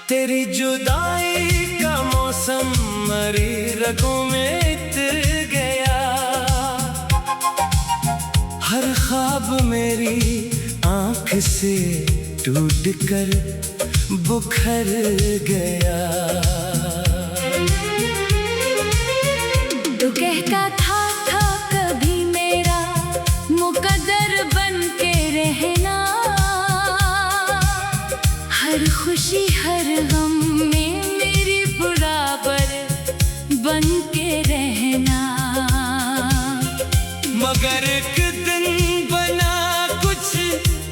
तेरी जुदाई का मौसम मरी रगों में इतर गया, हर ख्वाब मेरी आँख से टूट कर बुखर गया। तू कहता था कभी मेरा मुकद्दर बन के रहना, हर खुशी हर गम में मेरी बराबर बन के रहना। मगर एक दिन बना कुछ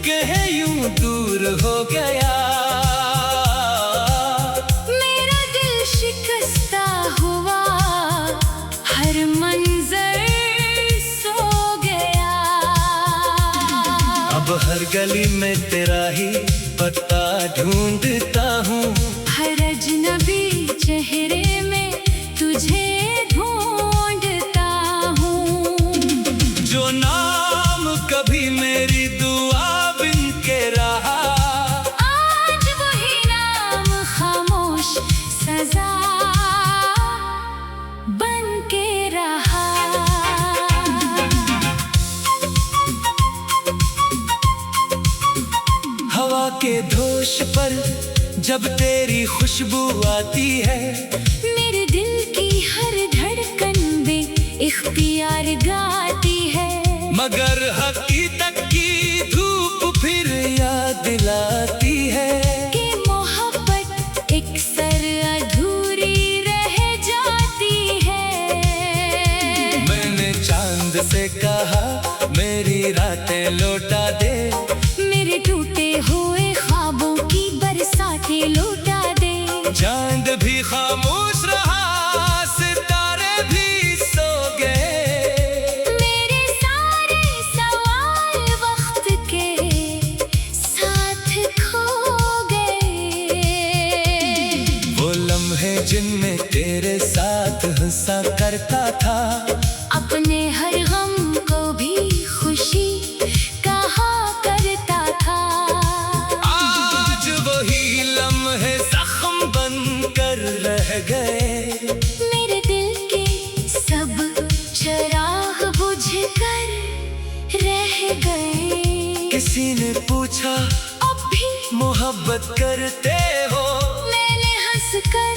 कहे यूं दूर हो गया, मेरा दिल शिकस्ता हुआ, हर मंजर सो गया। अब हर गली में तेरा ही पता ढूंढता हूँ, हर अजनबी चेहरे में तुझे ढूंढता हूँ। जो नाम कभी मेरी दुआ बिन के रहा, आज वही नाम खामोश सजा बन के रहा। हवा के धोश पर जब तेरी खुशबू आती है, मेरे दिल की हर धड़कन बेइख्तियार गाती है। मगर हकीकत की धूप फिर याद दिलाती है कि मोहब्बत अक्सर अधूरी रह जाती है। मैंने चांद से कहा मेरी रातें लौटा दे, मेरे टूटे हुए ख्वाबों की बरसातें लौटा दे। चांद भी खामोश रहा, सितारे भी सो गए, मेरे सारे सवाल वक्त के साथ खो गए। वो लम्हे जिनमें तेरे साथ हंसा करता था, अपने हर गम को भी खुशी कहा करता था। आज वही लम्हे जख्म बन कर रह गए, मेरे दिल के सब चिराग बुझ कर रह गए। किसी ने पूछा अब भी मोहब्बत करते हो, मैंने हंस कर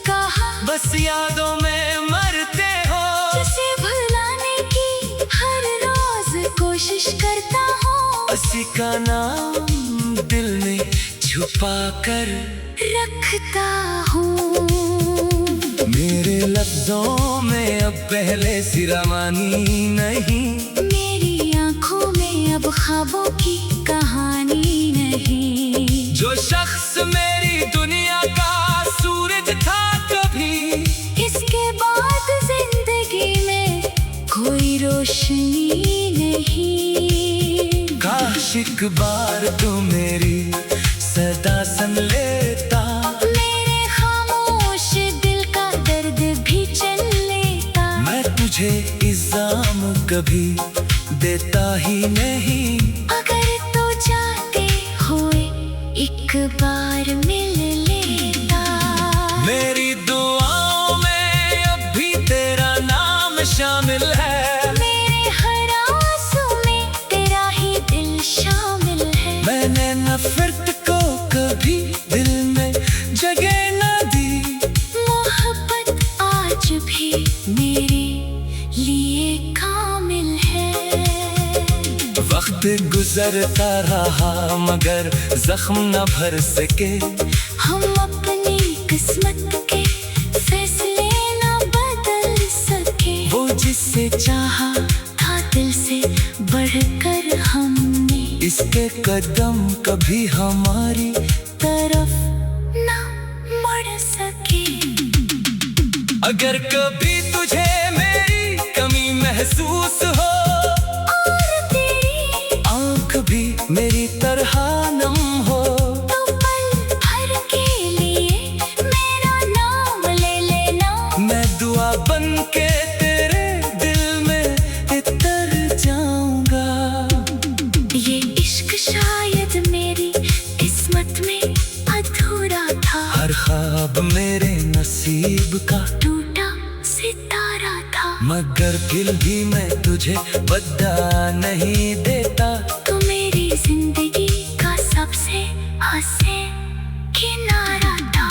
कहा बस यादों में मरते हो। जिसे भुलाने की हर रोज कोशिश करता हूँ, उसी का नाम दिल में छुपा कर रखता हूँ। मेरे लफ्जों में अब पहले सी रवानी नहीं, मेरी आंखों में अब ख्वाबों की कहानी नहीं। जो शख्स मेरी दुनिया का सूरज था कभी, इसके बाद जिंदगी में कोई रोशनी नहीं। काश एक बार तू मेरी सदा सुन लेता, मेरे खामोश दिल का दर्द भी चल लेता। मैं तुझे इल्जाम कभी देता ही नहीं। अगर तू चाहते हुए एक बार मिल लेता, मेरी दुआओं में अब भी तेरा नाम शामिल है, मेरे हर आंसू में तेरा ही दिल शामिल है। मैंने नफरत को कभी दिल में जगह न दी, मोहब्बत आज भी मेरे लिए कामिल है। वक्त गुजरता रहा मगर जख्म न भर सके, हम अपनी किस्मत के फैसले न बदल सके। वो जिससे चाहा था दिल से बढ़कर हमने, इसके कदम कभी हमारी तरफ न मुड़ सके। अगर कभी तुझे मेरी कमी महसूस हो, और तेरी ख्वाब मेरे नसीब का टूटा सितारा था। मगर फिर भी मैं तुझे बदला नहीं देता। तू मेरी जिंदगी का सबसे हसीन किनारा था।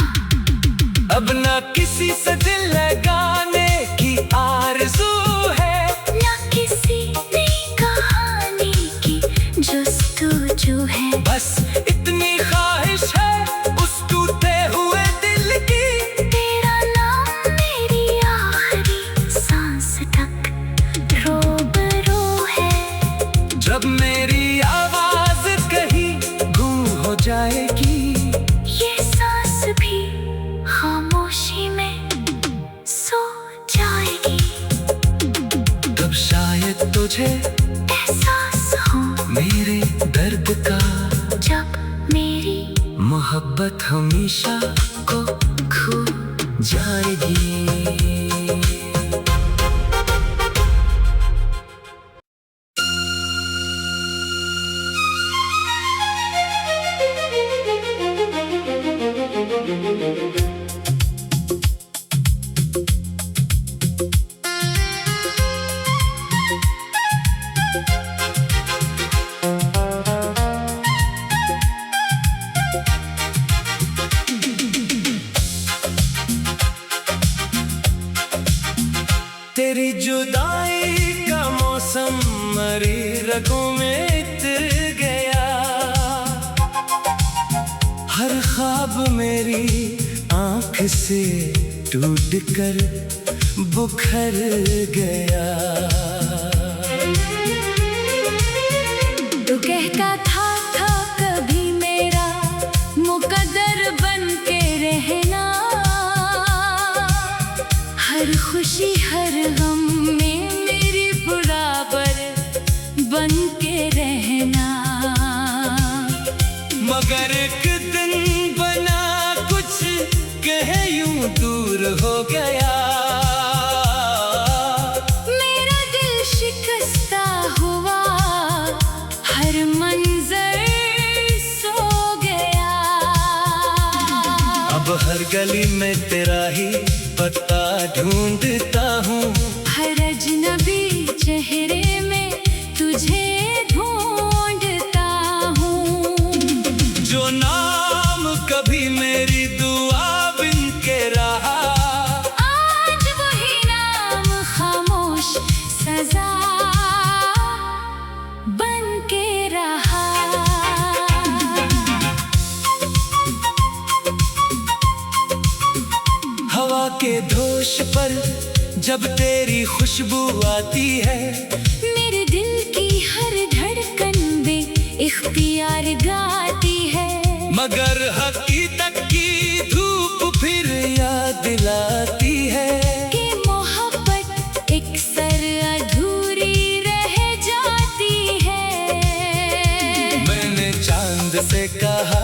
अब ना किसी से दिल लगाने की आरज़ू है, ना किसी नई कहानी की जस्तजू है। बस इतनी ख्वाहिश है उस टूटे हुए दिल की, तेरा नाम मेरी आखिरी सांस तक रूबरू है। जब मेरी आवाज कहीं गुम हो जाएगी, ये सांस भी खामोशी में सो जाएगी। तब शायद तुझे एहसास हो मेरे दर्द का, जब मेरी मोहब्बत हमेशा को खो जाएगी। तेरी जुदाई का मौसम मरी रगों में इतर गया। हर ख्वाब मेरी आँख से टूट कर बुखर गया। तू कहता था कभी मेरा मुकद्दर बन के रहना। हर खुशी हर गम में मेरी बराबर बन के रहना। मगर एक दिन बना कुछ कहे यूं दूर हो गया। मेरा दिल शिकस्ता हुआ, हर मंजर सो गया। अब हर गली में तेरा ही पता ढूंढता हूँ, हर अजनबी चेहरे में तुझे ढूंढता हूँ। जो नाम कभी मेरी दुआ बिन के रहा, आज वही नाम खामोश सजा बन के रहा। हवा के धोश पर जब तेरी खुशबू आती है, मेरे दिल की हर धड़कन बेइख्तियार गाती है। मगर हकीकत की धूप फिर याद दिलाती है कि मोहब्बत एक सर अधूरी रह जाती है। मैंने चांद से कहा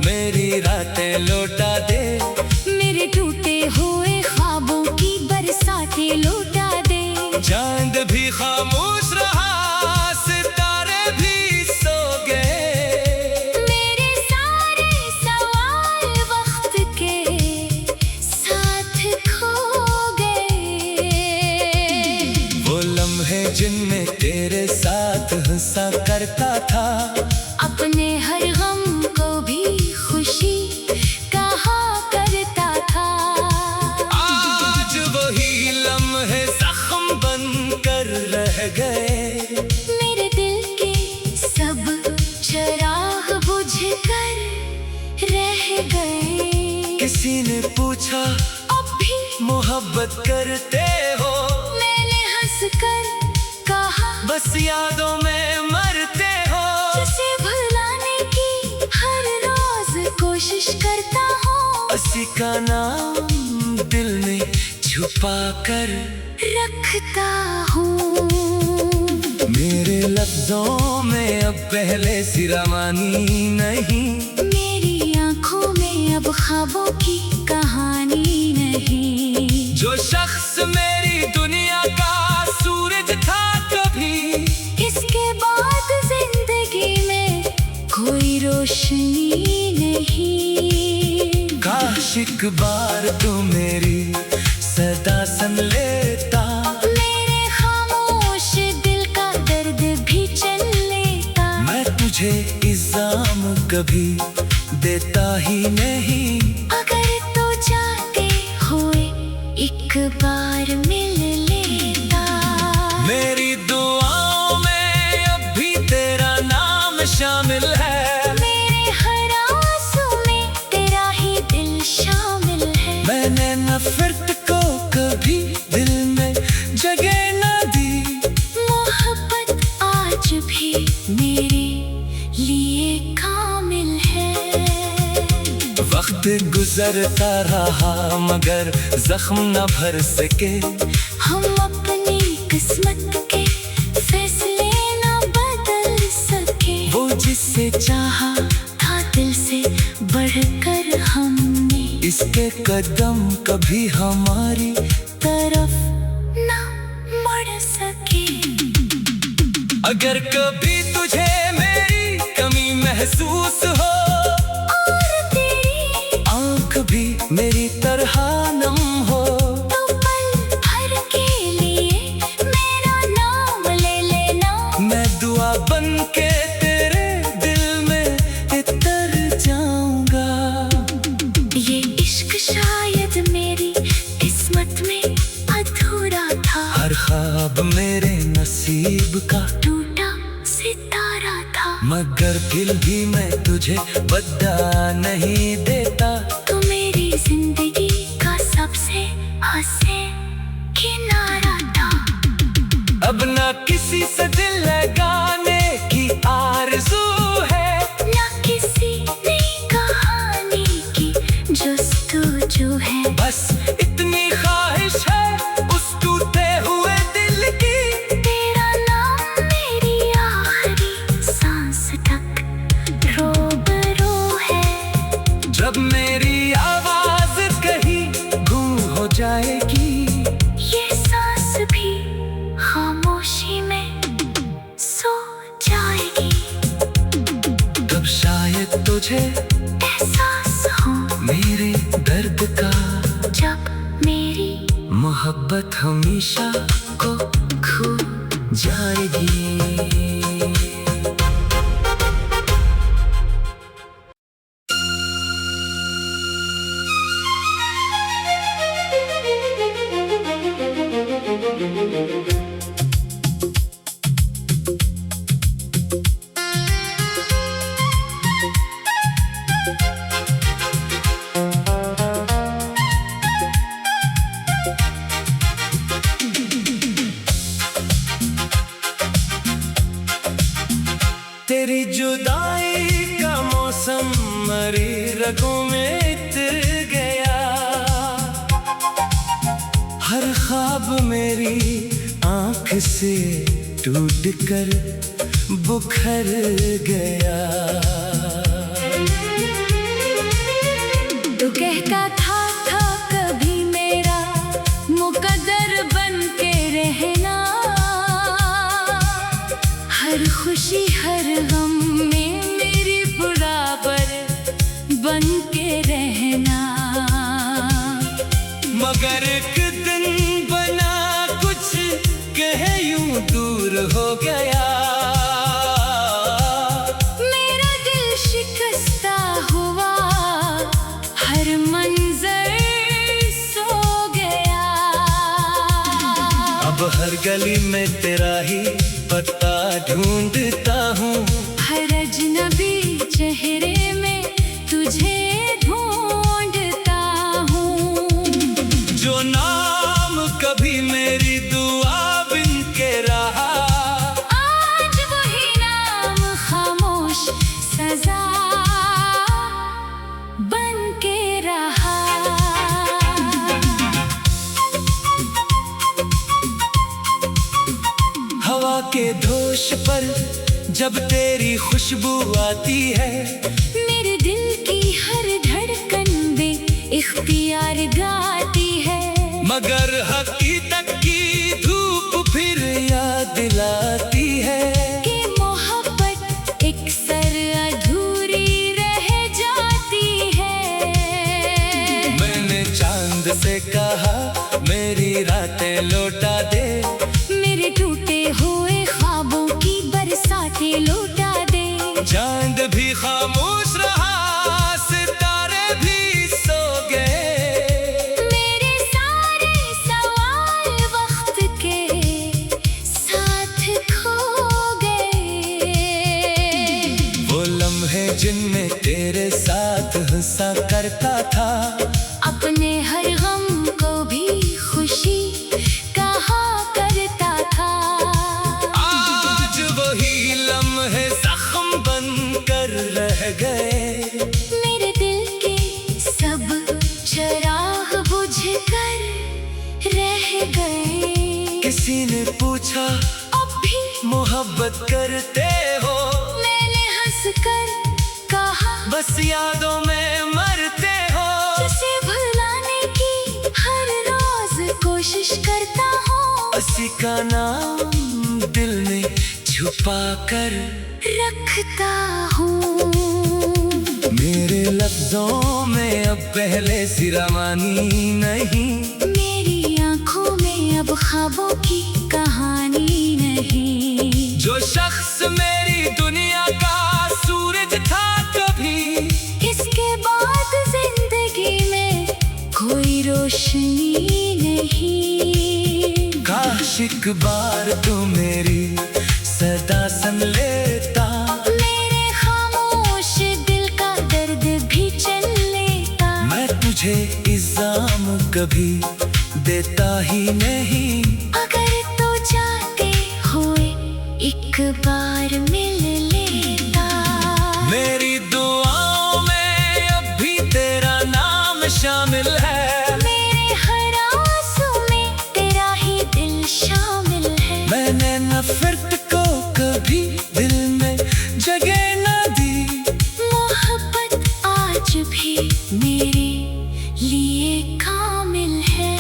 मेरी रातें लौटा दे, मेरे टूटे हुए ख्वाबों की बरसातें लौटा दे। चांद भी खामोश रहा, सितारे भी सो गए। मेरे सारे सवाल वक्त के साथ खो गए। वो लम्हे जिनमें तेरे साथ हंसा करता था, अपने हर गम को भी खुशी कहा करता था। आज वही लम्हे जख्म बन कर रह गए। मेरे दिल के सब चिराग बुझ कर रह गए। किसी ने पूछा अब भी मोहब्बत करते हो, मैंने हंस कर कहा बस यादों में मरते हो। जिसे भुलाने की हर रोज कोशिश करता हूँ, उसी का नाम दिल में छुपा कर रखता हूँ। मेरे लफ्जों में अब पहले सी रवानी नहीं, मेरी आंखों में अब ख्वाबों की कहानी नहीं। जो शख्स मेरी दुनिया का सूरज था कभी, इसके बाद जिंदगी में कोई रोशनी नहीं। काश एक बार तू मेरी सदा सुन लेता, मेरे खामोश दिल का दर्द भी चल लेता। मैं तुझे इल्जाम कभी देता ही नहीं। अगर तू जाते हुए एक बार मिल लेता। मेरी दुआओं में अब भी तेरा नाम शामिल है, मेरे हर आंसू में तेरा ही दिल शामिल है। मैंने नफरत को कभी दिल में जगह न दी। मोहब्बत आज भी मेरे लिए कामिल है। वक्त गुजरता रहा मगर जख्म न भर सके, हम अपनी किस्मत के फैसले न बदल सके। वो जिससे चाहा था दिल से बढ़कर हमने, इसके कदम कभी हमारी तरफ न मुड़ सके। अगर कभी तुझे मेरी कमी महसूस हो, और तेरी आँख भी मेरी तरह नम हो, तो पल भर के लिए मेरा नाम ले लेना। मैं दुआ बन के तेरे दिल में उतर जाऊंगा। ये इश्क शायद मेरी किस्मत में अधूरा था, हर ख्वाब मेरे नसीब का टूटा सितारा था। मगर फिर भी मैं तुझे बदला नहीं देता। तू मेरी जिंदगी का सबसे हसीन किनारा था। अब ना किसी से दिल लगाने की आरज़ू है, न किसी नई कहानी की जस्तजू है। बस इतनी ख्वाहिश है उस टूटे हुए दिल की। तेरा नाम मेरी आखिरी सांस तक रूबरू है। जब मेरी आवाज कहीं गुम हो जाएगी, ये सांस भी खामोशी में सो जाएगी। तब शायद तुझे एहसास हो मेरे दर्द का, जब मेरी मोहब्बत हमेशा को खो जाएगी। तेरी जुदाई का मौसम मरी रगों में इतर गया, हर ख्वाब मेरी आँख से टूट कर बुखर गया। तू कहता था कभी मेरा मुकद्दर बन के रहना। हर खुशी हर गम में मेरी बराबर बन के रहना। मगर एक दिन बना कुछ कहे यूं दूर हो गया। मेरा दिल शिकस्ता हुआ, हर मंजर सो गया। अब हर गली में तेरा ही पता ढूंढता हूँ, हर अजनबी चेहरे में तुझे ढूंढता हूँ। जो नाम कभी मेरी दुआ बिन के रहा, आज वही नाम खामोश सजा बन के रहा। हवा के धोश पर जब तेरी खुशबू आती है, मेरे दिल की हर धड़कन इख्तियार गाती है। मगर हकीकत की धूप फिर याद दिलाती है कि मोहब्बत एक सर अधूरी रह जाती है। मैं मेरी रातें लौटा दे, मेरे टूटे हुए ख्वाबों की बरसातें लौटा दे। चांद भी खामोश रहा, सितारे भी सो गए, मेरे सारे सवाल वक्त के साथ खो गए। वो लम्हे जिनमें तेरे साथ हंसा करता था, अपने हर गम को भी खुशी कहा करता था। आज वही लम्हे जख्म बनकर रह गए, मेरे दिल के सब चिराग बुझकर रह गए। किसी ने पूछा अब भी मोहब्बत करते हो, मैंने हंसकर कहा बस यादों में मरते हो। जिसे भुलाने की हर रोज कोशिश करता हूँ, उसी का नाम दिल में छुपा कर रखता हूँ। मेरे लफ्जों में अब पहले सिरामानी नहीं, मेरी आंखों में अब ख्वाबों की कहानी नहीं। जो शख्स मेरी दुनिया का सूरज था कभी, इसके बाद जिंदगी में कोई रोशनी नहीं। काश एक बार तू मेरी सदा सुन लेता, मेरे खामोश दिल का दर्द भी चल लेता। मैं तुझे इल्जाम कभी देता ही नहीं। अगर तो जाते हुए एक बार मिल लेता, मेरी दुआओं में अब भी तेरा नाम शामिल है, मेरे हर आंसू में तेरा ही दिल शामिल है। मैंने नफरत को कभी दिल में जगह न दी, मोहब्बत आज भी मेरे लिए कामिल है।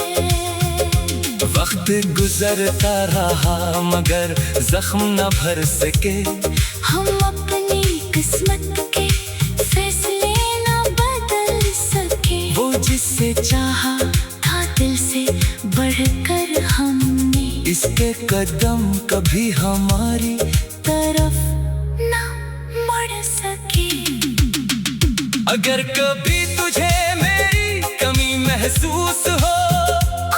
वक्त गुजरता रहा मगर जख्म न भर सके, हम अपनी किस्मत के फैसले न बदल सके। वो जिससे चाहा था दिल से बढ़कर हमने, इसके कदम कभी हमारी तरफ न मुड़ सके। अगर कभी तुझे मेरी कमी महसूस हो,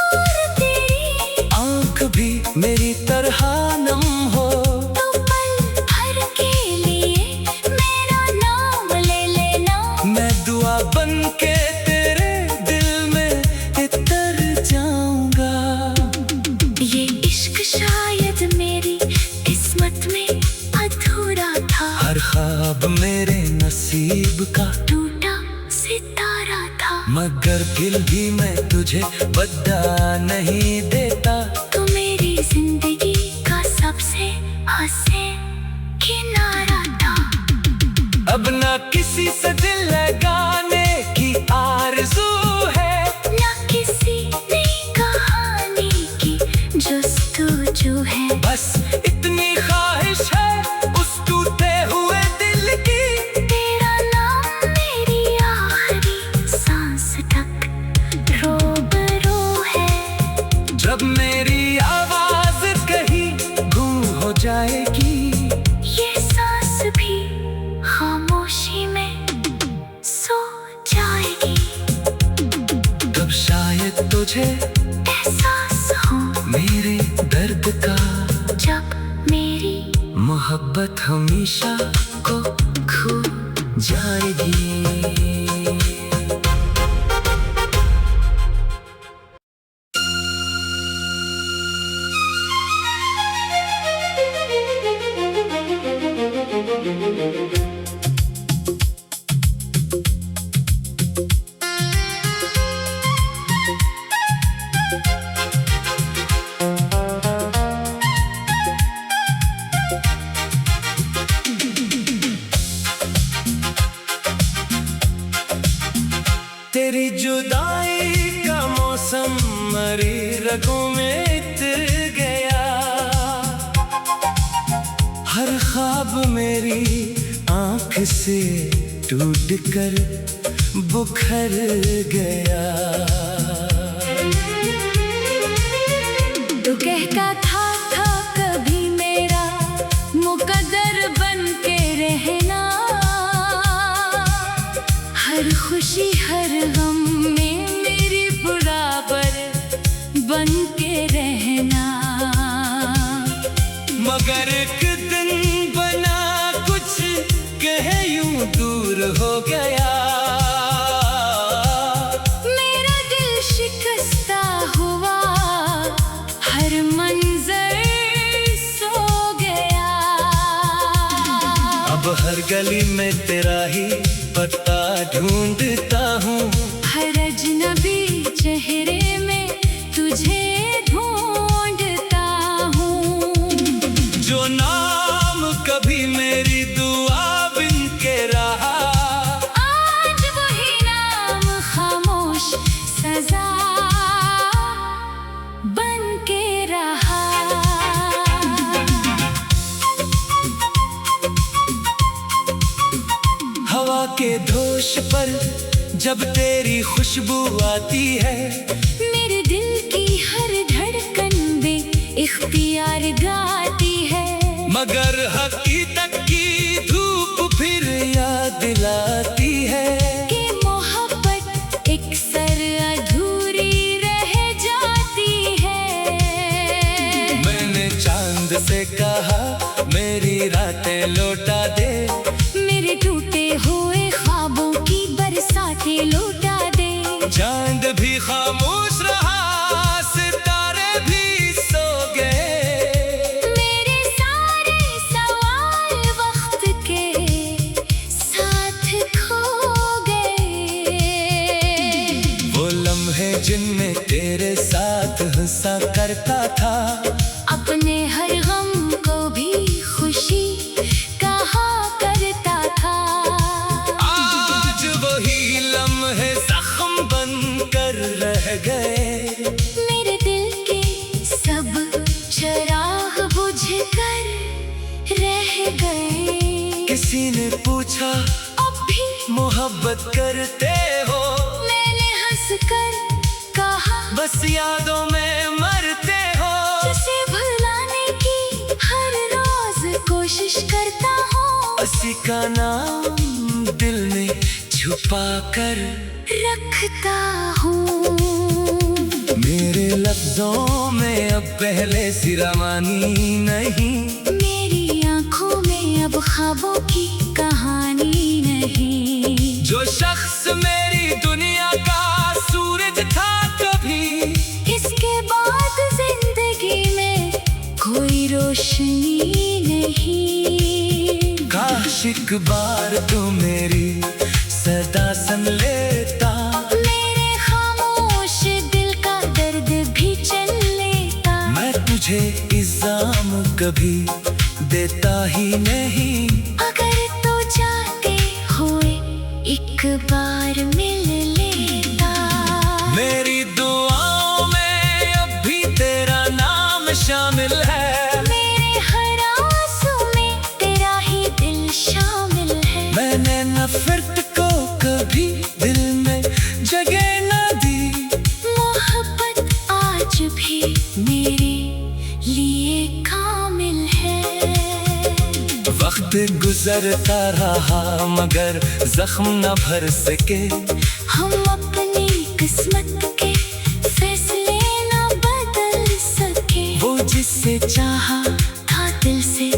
और तेरी आँख भी मेरी तरह नम हो, तो पल भर के लिए मेरा नाम ले लेना। मैं दुआ बन के तेरे दिल में उतर जाऊंगा। ये इश्क शायद मेरी किस्मत में अधूरा था, हर ख्वाब मेरे नसीब का टूटा सितारा था। मगर फिर भी मैं तुझे बदला नहीं देता। तू मेरी जिंदगी का सबसे हसीन किनारा था। अब ना किसी से दिल लगाने की आरज़ू है, ना किसी नई कहानी की जस्तजू है। बस इतनी ख्वाहिश है उस टूटे हुए दिल की, तेरा नाम मेरी आखिरी सांस तक रूबरू है। जब मेरी आवाज कहीं गुम हो जाएगी, ये सांस भी खामोशी में सो जाएगी। तब शायद तुझे एहसास हो मेरे दर्द का, जब मेरी मोहब्बत हमेशा को खो जाएगी। तेरी जुदाई का मौसम मरी रगों में इतर गया, हर ख्वाब मेरी आँख से टूट कर बुखर गया। कहता था कभी मेरा मुकद्दर बन के रहना, हर खुशी हर गम में मेरी बराबर बन के रहना। मगर एक दिन बना कुछ कहे यूं दूर हो गया, मेरा दिल शिकस्ता हुआ, हर मंजर सो गया। अब हर गली में तेरा ही पता ढूंढता हूँ, हर अजनबी चेहरे में तुझे ढूंढता हूँ। जो नाम कभी मेरी दुआ बिन के रहा, आज वही नाम खामोश सजा बन के रहा। हवा के धोश पर जब तेरी खुशबू आती है, मेरे दिल की हर धड़कन बेइख्तियार गाती है। मगर हकीकत की धूप फिर याद दिलाती है कि मोहब्बत एक सर अधूरी रह जाती है। मैंने चांद से कहा मेरी रातें लौटा दे, मेरे टूटे हुए ख्वाबों की बरसातें लौटा दे। चांद भी खामोश रहा, सितारे भी सो गए, मेरे सारे सवाल वक्त के साथ खो गए। वो लम्हे जिनमें तेरे साथ हंसा करता था, अपने हर गम को भी खुशी कहा करता था। आज वही लम्हे जख्म बन कर रह गए, मेरे दिल के सब चिराग बुझ कर रह गए। किसी ने पूछा अब भी मोहब्बत करते हो, मैंने हंस कर कहा बस यादों में मरते हो। जिसे भुलाने की हर रोज कोशिश करता हूँ, उसी का नाम दिल में छुपा कर रखता हूँ। मेरे लफ्जों में अब पहले सी रवानी नहीं, मेरी आंखों में अब ख्वाबों की कहानी नहीं। जो शख्स मेरी दुनिया का सूरज था कभी, इसके बाद जिंदगी में कोई रोशनी नहीं। काश एक बार तू मेरी सदा सुन लेता, मेरे खामोश दिल का दर्द भी चल लेता। मैं तुझे इल्जाम कभी देता ही नहीं। अगर तू जाते हुए एक बार मिल लेता, मेरी दुआओं में अब भी तेरा नाम शामिल है, मेरे हर आंसू में तेरा ही दिल शामिल है। मैंने नफरत को कभी दिल में जगह न दी, मोहब्बत आज भी मेरे लिए कामिल है। वक्त गुजरता रहा मगर जख्म न भर सके, हम अपनी किस्मत के फैसले न बदल सके। वो जिससे चाहा था दिल से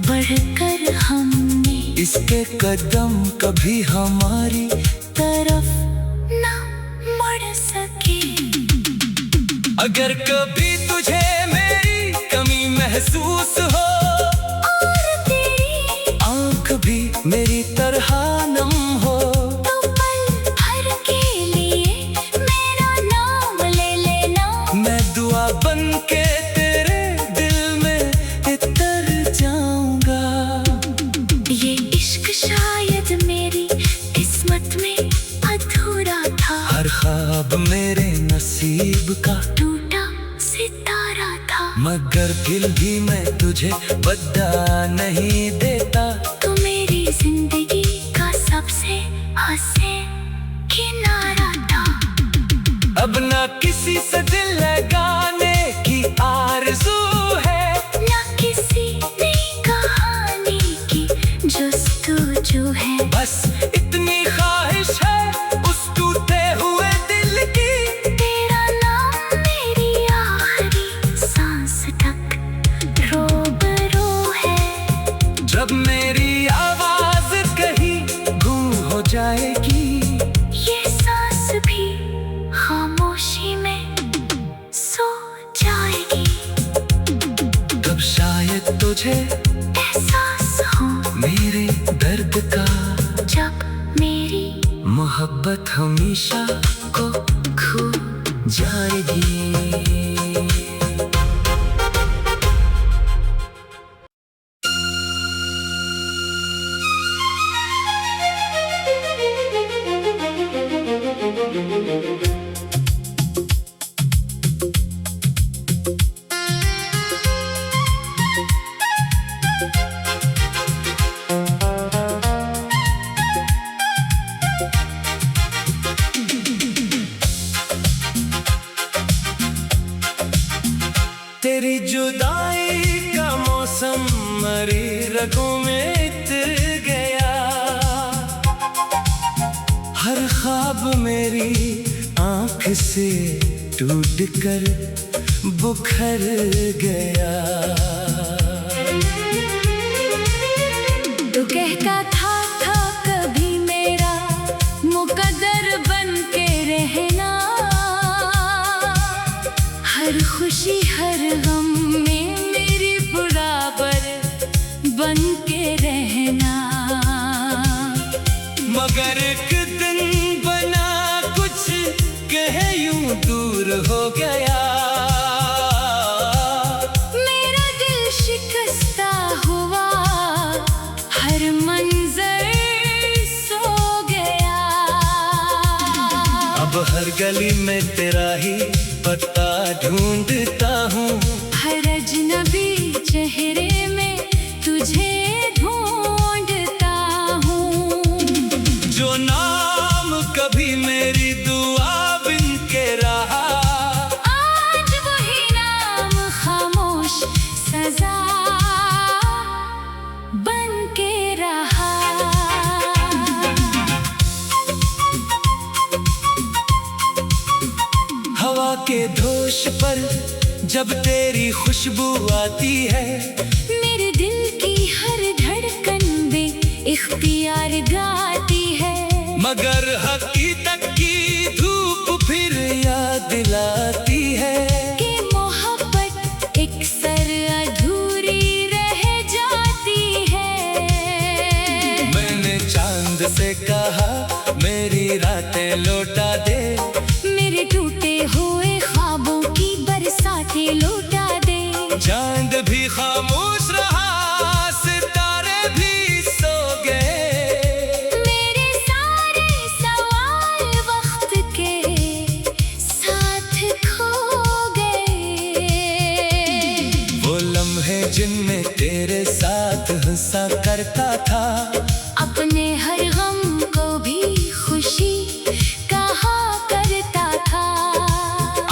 बढ़कर हमने, इसके कदम कभी हमारी तरफ न मुड़ सके। अगर कभी तुझे मेरी कमी महसूस हो, और तेरी आँख भी मेरी तरह नम हो, तो पल भर के लिए मेरा नाम ले लेना। मैं दुआ बन के तेरे दिल में उतर जाऊंगा। ये इश्क शायद मेरी किस्मत में अधूरा था, हर ख्वाब मेरे नसीब का टूटा सितारा था। मगर फिर भी मैं तुझे बदला नहीं देता। तू मेरी जिंदगी का सबसे हसीन किनारा था। अब ना किसी से दिल लगाने की आरज़ू तुझे एहसास हो मेरे दर्द का, जब मेरी मोहब्बत हमेशा को खो जाएगी। तेरी जुदाई का मौसम मरी रगों में इतर गया, हर ख्वाब मेरी आंख से टूट कर बुखर गया। तू कहता था कभी मेरा मुकद्दर बन के रहना, हर खुशी हर गम में मेरी बराबर बन के रहना। मगर एक दिन बना कुछ कहे यूं दूर हो गया, मेरा दिल शिकस्ता हुआ, हर मंजर सो गया। अब हर गली में तेरा ही पता ढूंढता हूँ, हर अजनबी चेहरे में तुझे ढूंढता हूँ। जो नाम कभी मेरी दुआ बिन के रहा, आज वही नाम खामोश सजा बन के रहा। हवा के धोश पर जब तेरी खुशबू आती है, मेरे दिल की हर धड़कन बे इख्तियार गाती है। मगर हकीकत की धूप फिर याद दिलाती है कि मोहब्बत एक सर अधूरी रह जाती है। मैंने चांद से कहा मेरी रातें लौटा दे, मेरे टूटे हुए ख्वाबों की बरसातें लौटा दे। चांद भी खामोश रहा, सितारे भी सो गए, मेरे सारे सवाल वक्त के साथ खो गए। वो लम्हे जिनमें तेरे साथ हंसा करता था, अपने हर गम को भी खुशी कहा करता था।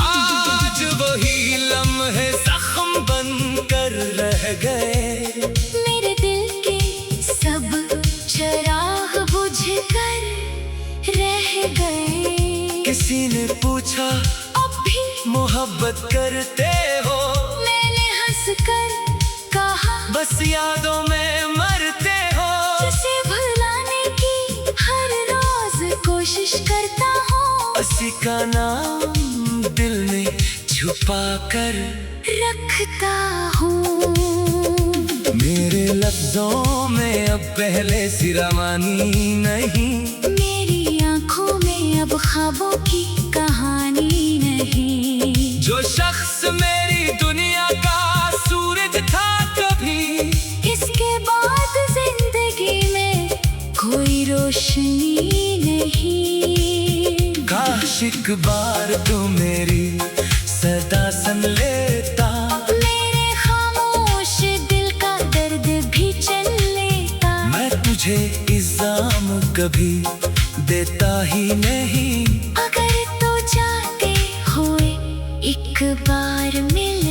आज वही लम्हे जख्म बन कर रह गए, मेरे दिल के सब चिराग बुझ कर रह गए। किसी ने पूछा अब भी मोहब्बत करते हो, मैंने हंस कर कहा बस यादों में मरते हो। जिसे भुलाने की हर रोज कोशिश करता हूँ, उसी का नाम दिल में छुपा कर रखता हूँ। मेरे लफ्जों में अब पहले सी रवानी नहीं, मेरी आंखों में अब ख्वाबों की कहानी नहीं। जो शख्स मेरी दुनिया का सूरज था कभी, इसके बाद जिंदगी में कोई रोशनी नहीं। काश एक बार तू मेरी सदा सुन लेता, मेरे खामोश दिल का दर्द भी चल लेता। मैं तुझे इल्जाम कभी देता ही नहीं। अगर तो जाते हुए एक बार मिल